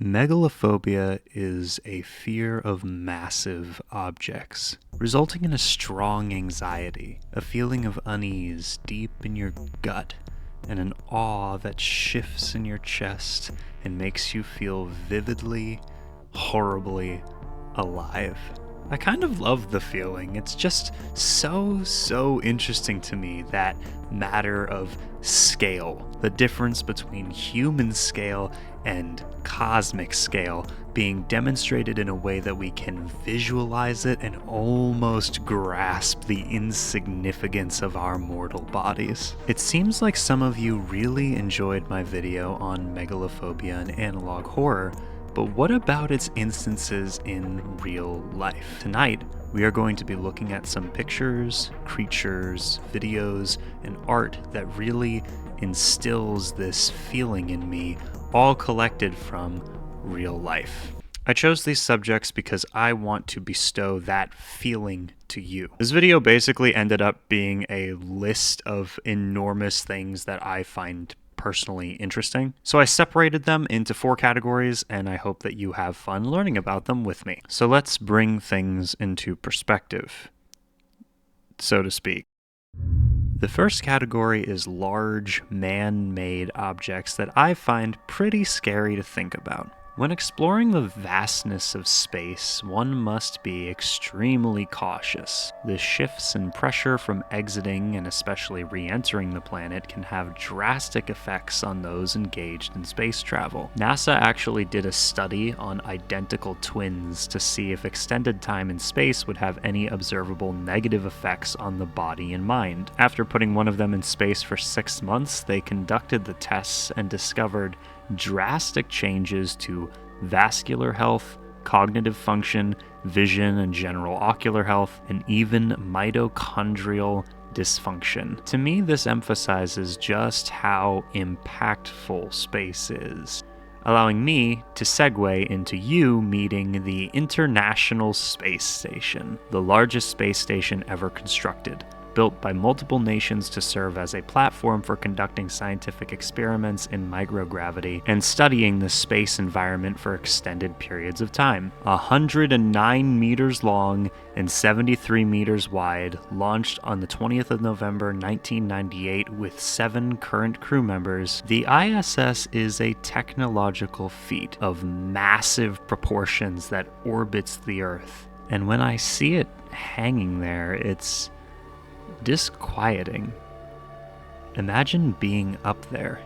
Megalophobia is a fear of massive objects, resulting in a strong anxiety, a feeling of unease deep in your gut, and an awe that shifts in your chest and makes you feel vividly, horribly alive. I kind of love the feeling. It's just so interesting to me, that matter of scale, the difference between human scale and cosmic scale being demonstrated in a way that we can visualize it and almost grasp the insignificance of our mortal bodies. It seems like some of you really enjoyed my video on megalophobia and analog horror, but what about its instances in real life? Tonight, we are going to be looking at some pictures, creatures, videos, and art that really instills this feeling in me, all collected from real life. I chose these subjects because I want to bestow that feeling to you. This video basically ended up being a list of enormous things that I find personally interesting. So I separated them into 4 categories, and I hope that you have fun learning about them with me. So let's bring things into perspective, so to speak. The first category is large, man-made objects that I find pretty scary to think about. When exploring the vastness of space, one must be extremely cautious. The shifts in pressure from exiting and especially re-entering the planet can have drastic effects on those engaged in space travel. NASA actually did a study on identical twins to see if extended time in space would have any observable negative effects on the body and mind. After putting one of them in space for 6 months, they conducted the tests and discovered drastic changes to vascular health, cognitive function, vision and general ocular health, and even mitochondrial dysfunction. To me, this emphasizes just how impactful space is, allowing me to segue into you meeting the International Space Station, the largest space station ever constructed, built by multiple nations to serve as a platform for conducting scientific experiments in microgravity and studying the space environment for extended periods of time. 109 meters long and 73 meters wide, launched on the 20th of November 1998 with 7 current crew members, the ISS is a technological feat of massive proportions that orbits the Earth. And when I see it hanging there, it's disquieting. Imagine being up there,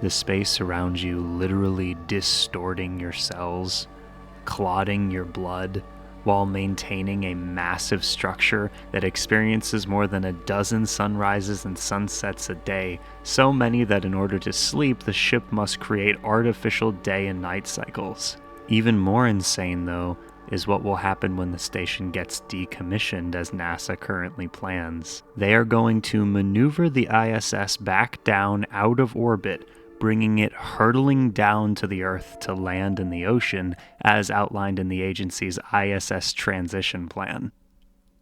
the space around you literally distorting your cells, clotting your blood, while maintaining a massive structure that experiences more than a dozen sunrises and sunsets a day, so many that in order to sleep, the ship must create artificial day and night cycles. Even more insane, though, is what will happen when the station gets decommissioned as NASA currently plans. They are going to maneuver the ISS back down out of orbit, bringing it hurtling down to the Earth to land in the ocean, as outlined in the agency's ISS transition plan.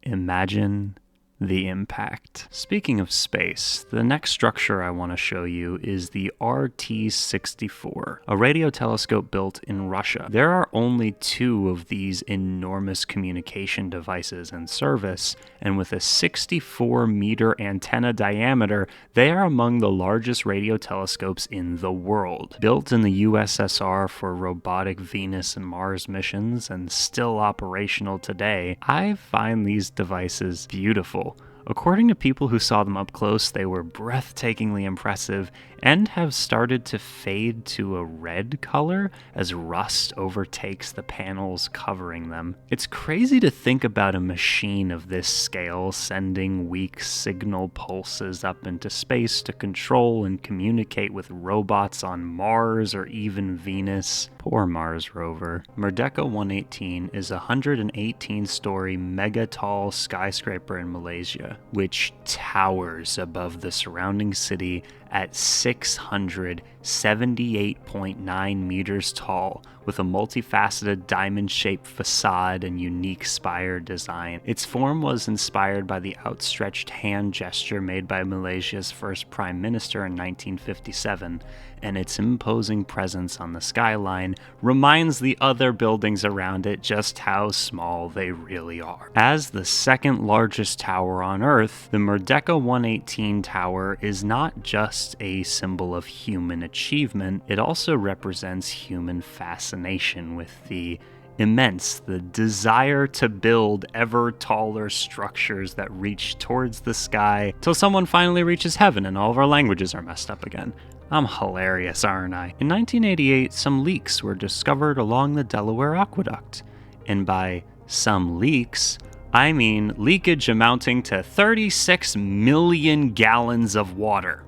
Imagine the impact. Speaking of space, the next structure I want to show you is the RT-64, a radio telescope built in Russia. There are only 2 of these enormous communication devices in service, and with a 64-meter antenna diameter, they are among the largest radio telescopes in the world. Built in the USSR for robotic Venus and Mars missions, and still operational today, I find these devices beautiful. According to people who saw them up close, they were breathtakingly impressive and have started to fade to a red color as rust overtakes the panels covering them. It's crazy to think about a machine of this scale sending weak signal pulses up into space to control and communicate with robots on Mars or even Venus. Poor Mars rover. Merdeka 118 is a 118-story mega-tall skyscraper in Malaysia, which towers above the surrounding city at 660 78.9 meters tall, with a multifaceted diamond-shaped facade and unique spire design. Its form was inspired by the outstretched hand gesture made by Malaysia's first prime minister in 1957, and its imposing presence on the skyline reminds the other buildings around it just how small they really are. As the second largest tower on Earth, the Merdeka 118 Tower is not just a symbol of human achievement, it also represents human fascination with the immense, the desire to build ever taller structures that reach towards the sky till someone finally reaches heaven and all of our languages are messed up again. I'm hilarious, aren't I? In 1988, some leaks were discovered along the Delaware Aqueduct. And by some leaks, I mean leakage amounting to 36 million gallons of water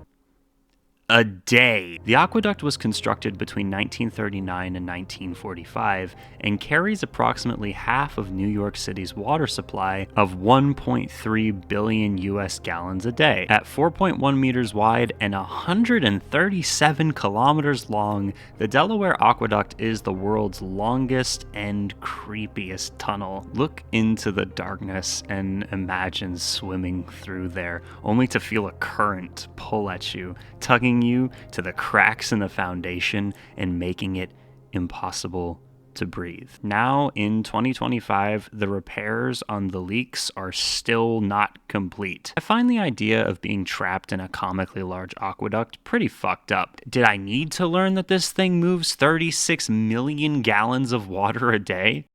a day. The aqueduct was constructed between 1939 and 1945 and carries approximately half of New York City's water supply of 1.3 billion US gallons a day. At 4.1 meters wide and 137 kilometers long, the Delaware Aqueduct is the world's longest and creepiest tunnel. Look into the darkness and imagine swimming through there, only to feel a current pull at you, tugging you to the cracks in the foundation and making it impossible to breathe. Now, in 2025, the repairs on the leaks are still not complete. I find the idea of being trapped in a comically large aqueduct pretty fucked up. Did I need to learn that this thing moves 36 million gallons of water a day?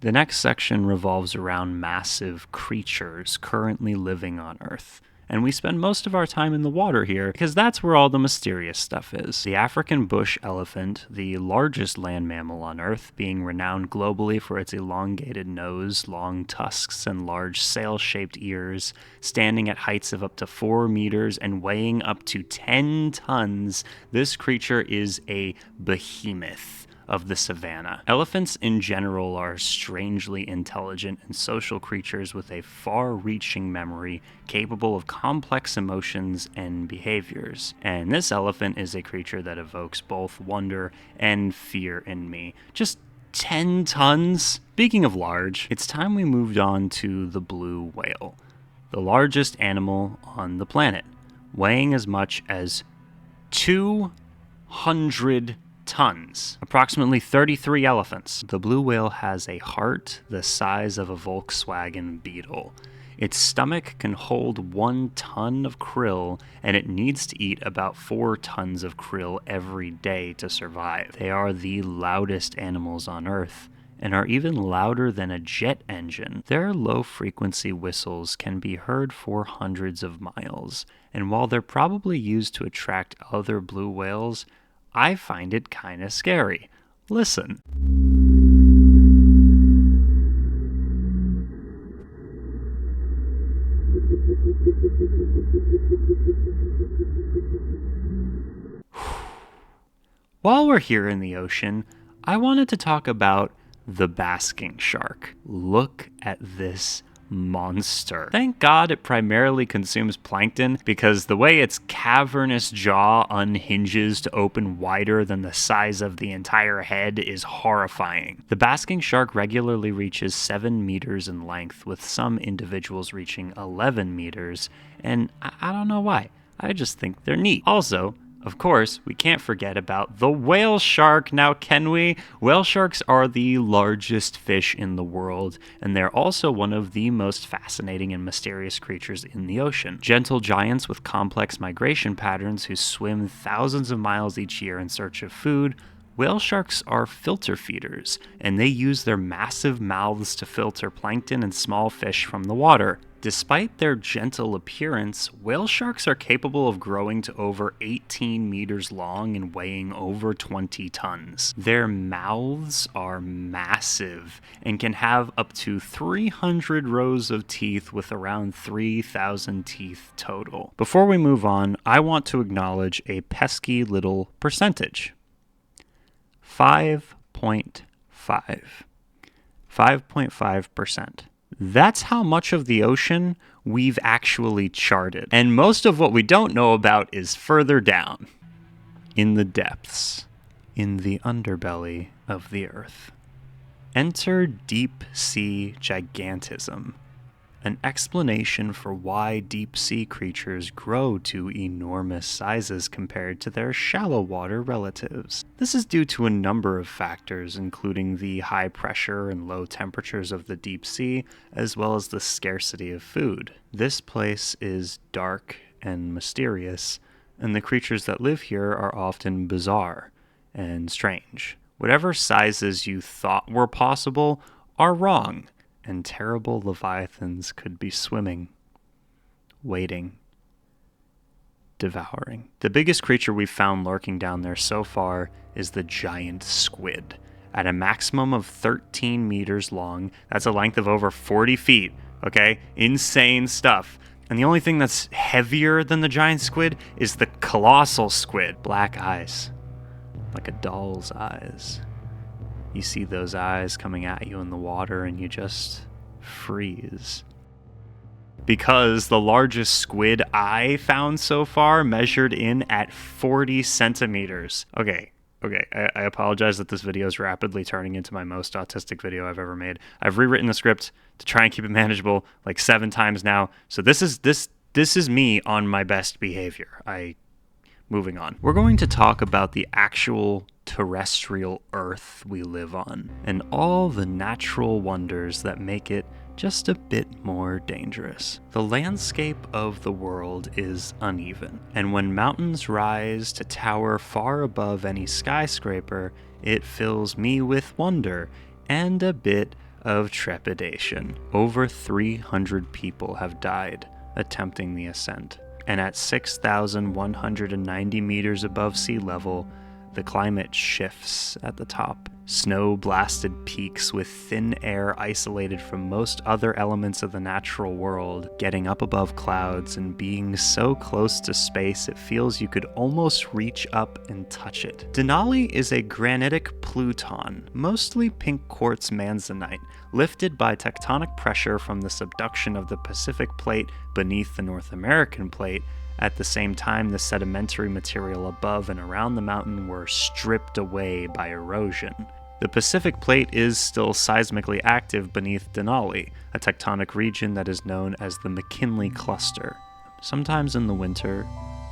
The next section revolves around massive creatures currently living on Earth. And we spend most of our time in the water here because that's where all the mysterious stuff is. The African bush elephant, the largest land mammal on Earth, being renowned globally for its elongated nose, long tusks, and large sail-shaped ears, standing at heights of up to 4 meters and weighing up to 10 tons, this creature is a behemoth of the savanna. Elephants in general are strangely intelligent and social creatures with a far-reaching memory capable of complex emotions and behaviors. And this elephant is a creature that evokes both wonder and fear in me. Just 10 tons? Speaking of large, it's time we moved on to the blue whale, the largest animal on the planet, weighing as much as 200 tons, approximately 33 elephants. The blue whale has a heart the size of a Volkswagen Beetle. Its stomach can hold 1 ton of krill, and it needs to eat about 4 tons of krill every day to survive. They are the loudest animals on Earth, and are even louder than a jet engine. Their low-frequency whistles can be heard for hundreds of miles, and while they're probably used to attract other blue whales, I find it kinda scary. Listen. While we're here in the ocean, I wanted to talk about the basking shark. Look at this monster. Thank God it primarily consumes plankton, because the way its cavernous jaw unhinges to open wider than the size of the entire head is horrifying. The basking shark regularly reaches 7 meters in length, with some individuals reaching 11 meters, and I don't know why. I just think they're neat. Also, of course, we can't forget about the whale shark, now can we? Whale sharks are the largest fish in the world, and they're also one of the most fascinating and mysterious creatures in the ocean. Gentle giants with complex migration patterns who swim thousands of miles each year in search of food, whale sharks are filter feeders, and they use their massive mouths to filter plankton and small fish from the water. Despite their gentle appearance, whale sharks are capable of growing to over 18 meters long and weighing over 20 tons. Their mouths are massive and can have up to 300 rows of teeth with around 3,000 teeth total. Before we move on, I want to acknowledge a pesky little percentage. 5.5. 5.5%. That's how much of the ocean we've actually charted. And most of what we don't know about is further down, in the depths, in the underbelly of the Earth. Enter deep sea gigantism, an explanation for why deep sea creatures grow to enormous sizes compared to their shallow water relatives. This is due to a number of factors, including the high pressure and low temperatures of the deep sea, as well as the scarcity of food. This place is dark and mysterious, and the creatures that live here are often bizarre and strange. Whatever sizes you thought were possible are wrong, and terrible leviathans could be swimming, waiting, devouring. The biggest creature we've found lurking down there so far is the giant squid. At a maximum of 13 meters long, that's a length of over 40 feet, okay? Insane stuff. And the only thing that's heavier than the giant squid is the colossal squid. Black eyes, like a doll's eyes. You see those eyes coming at you in the water and you just freeze. Because the largest squid I found so far measured in at 40 centimeters. Okay, I apologize that this video is rapidly turning into my most autistic video I've ever made. I've rewritten the script to try and keep it manageable like 7 times now. So this is me on my best behavior. Moving on. We're going to talk about the actual terrestrial Earth we live on, and all the natural wonders that make it just a bit more dangerous. The landscape of the world is uneven, and when mountains rise to tower far above any skyscraper, it fills me with wonder and a bit of trepidation. Over 300 people have died attempting the ascent. And at 6,190 meters above sea level, the climate shifts at the top. Snow-blasted peaks with thin air isolated from most other elements of the natural world, getting up above clouds and being so close to space it feels you could almost reach up and touch it. Denali is a granitic pluton, mostly pink quartz manzanite, lifted by tectonic pressure from the subduction of the Pacific Plate beneath the North American Plate. At the same time, the sedimentary material above and around the mountain were stripped away by erosion. The Pacific Plate is still seismically active beneath Denali, a tectonic region that is known as the McKinley Cluster. Sometimes in the winter,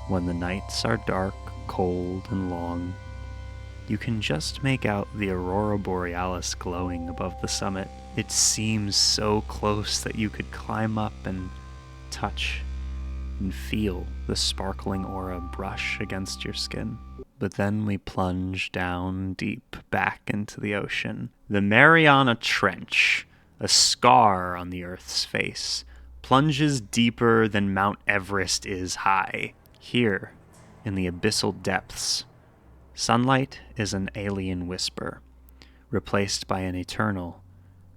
when the nights are dark, cold, and long, you can just make out the aurora borealis glowing above the summit. It seems so close that you could climb up and touch and feel the sparkling aura brush against your skin. But then we plunge down deep back into the ocean. The Mariana Trench, a scar on the Earth's face, plunges deeper than Mount Everest is high. Here, in the abyssal depths, sunlight is an alien whisper, replaced by an eternal,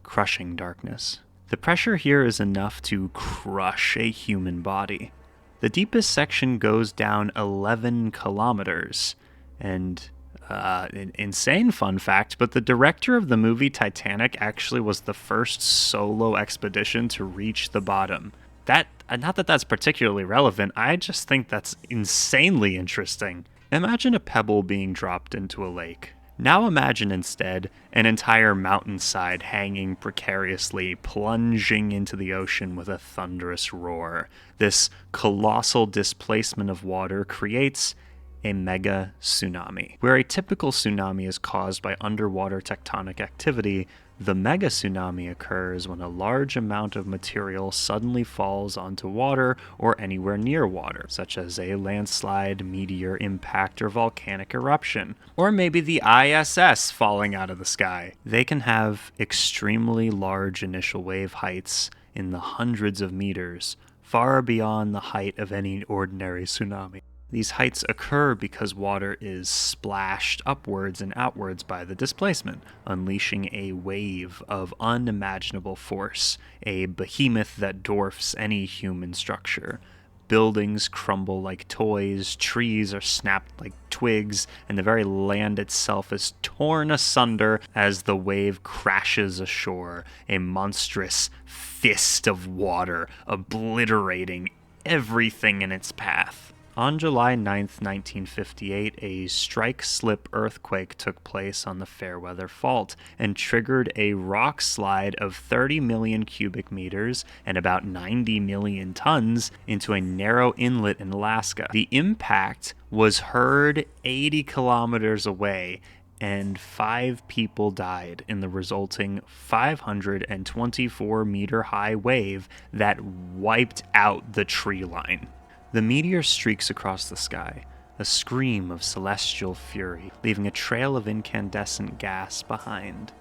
crushing darkness. The pressure here is enough to crush a human body. The deepest section goes down 11 kilometers. And an insane fun fact, but the director of the movie Titanic actually was the first solo expedition to reach the bottom. Not that that's particularly relevant, I just think that's insanely interesting. Imagine a pebble being dropped into a lake. Now imagine instead an entire mountainside hanging precariously, plunging into the ocean with a thunderous roar. This colossal displacement of water creates a mega tsunami. Where a typical tsunami is caused by underwater tectonic activity, the mega tsunami occurs when a large amount of material suddenly falls onto water or anywhere near water, such as a landslide, meteor impact, or volcanic eruption, or maybe the ISS falling out of the sky. They can have extremely large initial wave heights in the hundreds of meters, far beyond the height of any ordinary tsunami. These heights occur because water is splashed upwards and outwards by the displacement, unleashing a wave of unimaginable force, a behemoth that dwarfs any human structure. Buildings crumble like toys, trees are snapped like twigs, and the very land itself is torn asunder as the wave crashes ashore, a monstrous fist of water obliterating everything in its path. On July 9th, 1958, a strike-slip earthquake took place on the Fairweather Fault and triggered a rock slide of 30 million cubic meters and about 90 million tons into a narrow inlet in Alaska. The impact was heard 80 kilometers away, and 5 people died in the resulting 524-meter-high wave that wiped out the tree line. The meteor streaks across the sky, a scream of celestial fury, leaving a trail of incandescent gas behind.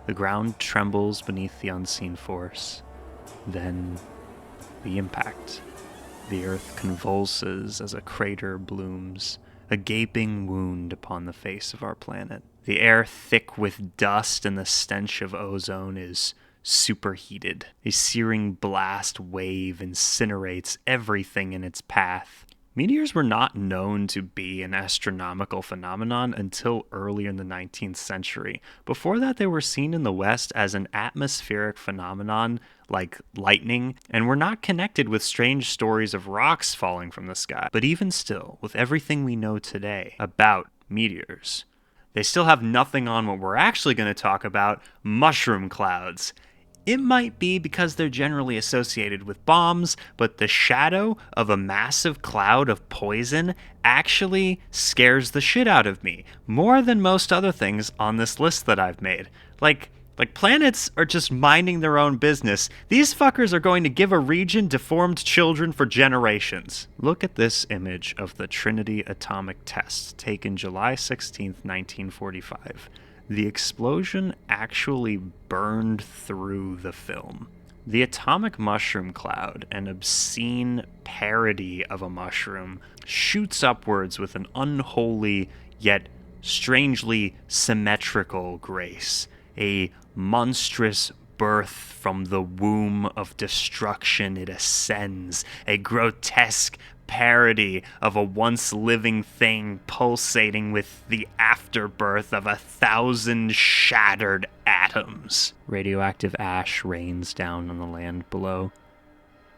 The ground trembles beneath the unseen force. Then, the impact. The earth convulses as a crater blooms, a gaping wound upon the face of our planet. The air, thick with dust and the stench of ozone, is superheated. A searing blast wave incinerates everything in its path. Meteors were not known to be an astronomical phenomenon until early in the 19th century. Before that, they were seen in the West as an atmospheric phenomenon like lightning, and were not connected with strange stories of rocks falling from the sky. But even still, with everything we know today about meteors, they still have nothing on what we're actually going to talk about: mushroom clouds. It might be because they're generally associated with bombs, but the shadow of a massive cloud of poison actually scares the shit out of me, more than most other things on this list that I've made. Like planets are just minding their own business. These fuckers are going to give a region deformed children for generations. Look at this image of the Trinity atomic test, taken July 16th, 1945. The explosion actually burned through the film. The atomic mushroom cloud, an obscene parody of a mushroom, shoots upwards with an unholy yet strangely symmetrical grace. A monstrous birth from the womb of destruction, it ascends, a grotesque parody of a once living thing pulsating with the afterbirth of 1,000 shattered atoms. Radioactive ash rains down on the land below.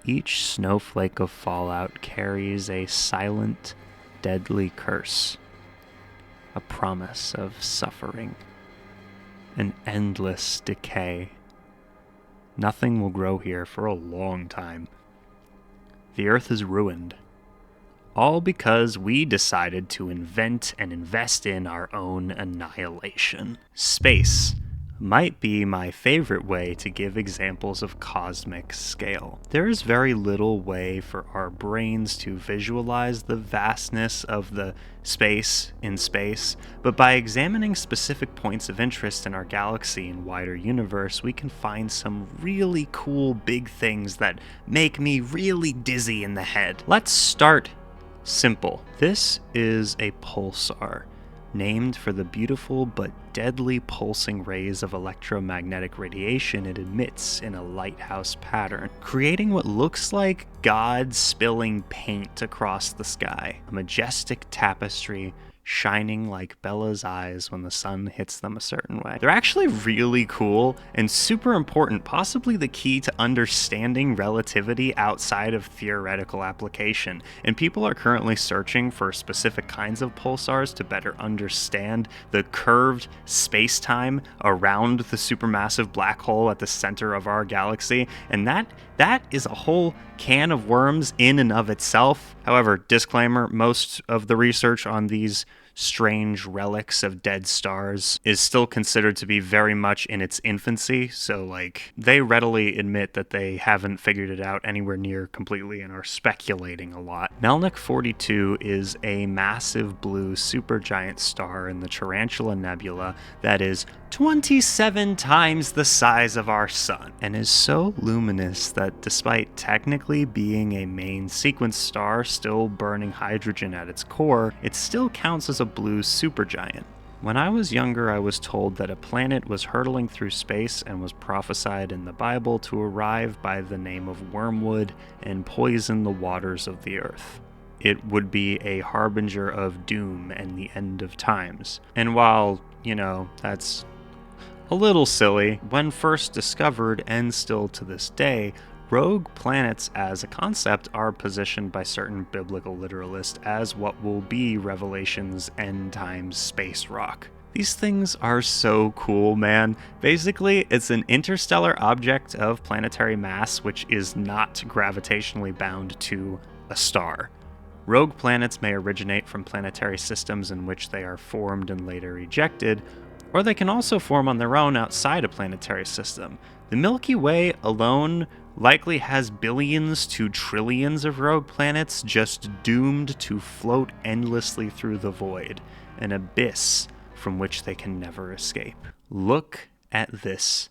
Each snowflake of fallout carries a silent, deadly curse, a promise of suffering, an endless decay. Nothing will grow here for a long time. The earth is ruined. All because we decided to invent and invest in our own annihilation. Space might be my favorite way to give examples of cosmic scale. There is very little way for our brains to visualize the vastness of the space in space, but by examining specific points of interest in our galaxy and wider universe, we can find some really cool big things that make me really dizzy in the head. Let's start simple. This is a pulsar, named for the beautiful but deadly pulsing rays of electromagnetic radiation it emits in a lighthouse pattern, creating what looks like God spilling paint across the sky, a majestic tapestry shining like Bella's eyes when the sun hits them a certain way. They're actually really cool and super important, possibly the key to understanding relativity outside of theoretical application, and people are currently searching for specific kinds of pulsars to better understand the curved space-time around the supermassive black hole at the center of our galaxy, and that is a whole can of worms in and of itself. However, disclaimer, most of the research on these strange relics of dead stars is still considered to be very much in its infancy, so they readily admit that they haven't figured it out anywhere near completely and are speculating a lot. Melnik 42 is a massive blue supergiant star in the Tarantula Nebula that is 27 times the size of our sun, and is so luminous that despite technically being a main sequence star still burning hydrogen at its core, it still counts as a blue supergiant. When I was younger, I was told that a planet was hurtling through space and was prophesied in the Bible to arrive by the name of Wormwood and poison the waters of the Earth. It would be a harbinger of doom and the end of times. And while, that's a little silly, when first discovered and still to this day, rogue planets as a concept are positioned by certain biblical literalists as what will be Revelation's end times space rock. These things are so cool, man. Basically, it's an interstellar object of planetary mass which is not gravitationally bound to a star. Rogue planets may originate from planetary systems in which they are formed and later ejected, or they can also form on their own outside a planetary system. The Milky Way alone likely has billions to trillions of rogue planets just doomed to float endlessly through the void, an abyss from which they can never escape. Look at this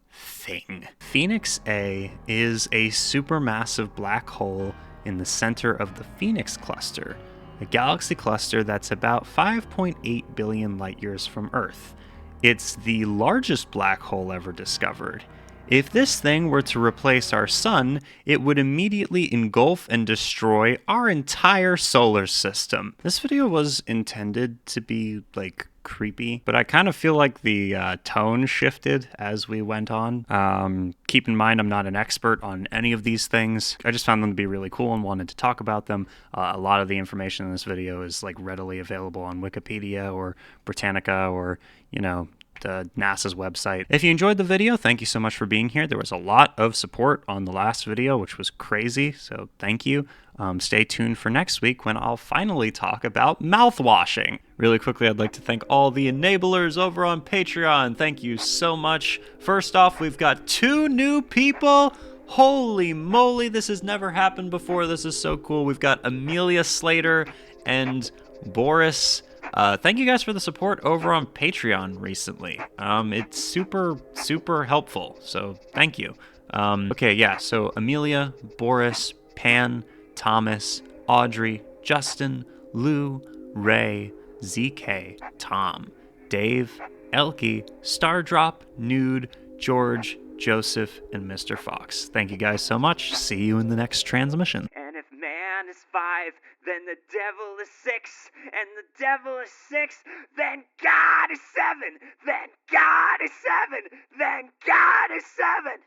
thing. Phoenix A is a supermassive black hole in the center of the Phoenix cluster, a galaxy cluster that's about 5.8 billion light years from Earth. It's the largest black hole ever discovered. If this thing were to replace our sun, it would immediately engulf and destroy our entire solar system. This video was intended to be, creepy, but I kind of feel like the tone shifted as we went on. Keep in mind, I'm not an expert on any of these things. I just found them to be really cool and wanted to talk about them. A lot of the information in this video is readily available on Wikipedia or Britannica or, the NASA's website. If you enjoyed the video, thank you so much for being here. There was a lot of support on the last video, which was crazy, so thank you. Stay tuned for next week when I'll finally talk about mouthwashing. Really quickly, I'd like to thank all the enablers over on Patreon. Thank you so much. First off, we've got 2 new people. Holy moly, this has never happened before. This is so cool. We've got Amelia Slater and Boris. Thank you guys for the support over on Patreon recently. It's super helpful, so thank you. So Amelia, Boris, Pan, Thomas, Audrey, Justin, Lou, Ray, ZK, Tom, Dave, Elkie, Stardrop, Nude, George, Joseph, and Mr. Fox. Thank you guys so much. See you in the next transmission. And if man is 5, then the devil is 6, and the devil is 6, then God is 7, then God is 7, then God is 7.